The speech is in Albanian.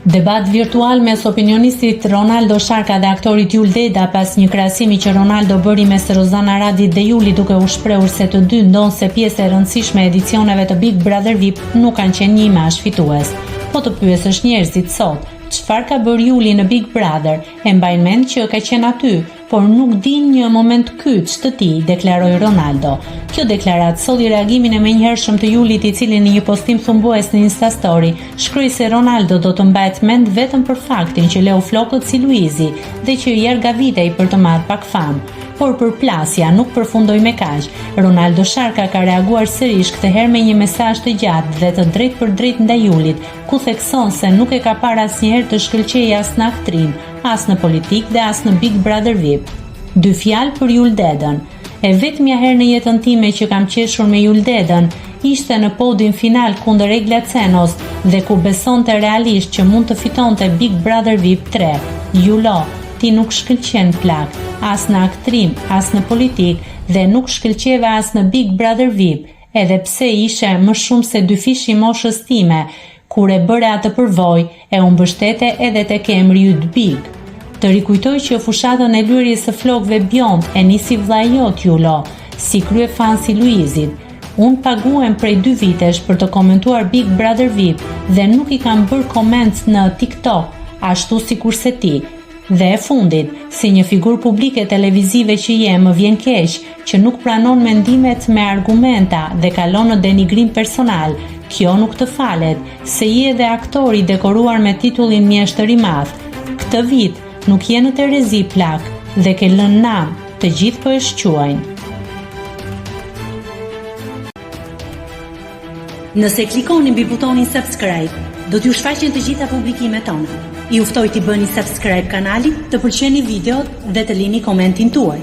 Debat virtual mes opinionistit Ronaldo Sharka dhe aktorit Yul Deda pas një krahasimi që Ronaldo bëri mes Rozana Radit dhe Julit, duke u shprehur se të dy ndonë se pjesë e rëndësishme e edicioneve të Big Brother VIP nuk kanë qenë një imazh fitues. Po të pyesësh njerëzit sot, çfarë ka bërë Juli në Big Brother? E mbajnë mend që ka qenë aty, por nuk din një moment kyç të tij, deklaroi Ronaldo. Kjo deklaratë solli reagimin e menjëhershëm të Julit, i cili në një postim thumbues në Insta Story shkroi se Ronaldo do të mbahet mend vetëm për faktin që leu flokët si Luizi dhe që i argavitej për të marrë pak famë. Por përplasja nuk përfundoi me kaq. Ronaldo Sharka ka reaguar sërish, këtë herë me një mesazh të gjatë dhe të drejtë për drejtë ndaj Julit, ku thekson se nuk e ka parë asnjëherë të shkëlqejë as në aktrim, as në politik dhe as në Big Brother VIP. 2 fjalë për Yul Dedën. E vetmja herë në jetën time që kam qeshur me Yul Dedën ishte në podin final kundër Egla Cenos dhe ku besonte realisht që mund të fitonte Big Brother VIP 3. Julo, ti nuk shkëlqen plak, as në aktrim, as në politik dhe nuk shkëlqeve as në Big Brother VIP, edhe pse ishe më shumë se 2 fish i moshës time, kur e bëre atë përvojë e u mbështete edhe tek emri yt Big. Të rikujtoj që fushatën e lyrjes së flokëve Bjond e nisi vllai jot Julo, si krye fansi Luizit. Unë paguem prej 2 vitesh për të komentuar Big Brother VIP dhe nuk i kam bërë koment në TikTok, ashtu sikurse ti. Dhe e fundit, si një figurë publike televizive që je, më vjen keq që nuk pranon mendimet me argumenta dhe kalon në denigrim personal. Kjo nuk të falet, se je edhe aktor i dekoruar me titullin mjeshtër i madh. Këtë vit nuk je në Terezi plak dhe ke lënë nam, të gjithë po e shquajnë. Nëse klikoni mbi butonin subscribe, do t'ju shfaqen të gjitha publikimet tona. Ju ftoj t'i bëni subscribe kanalit, të pëlqeni videot dhe të lini komentin tuaj.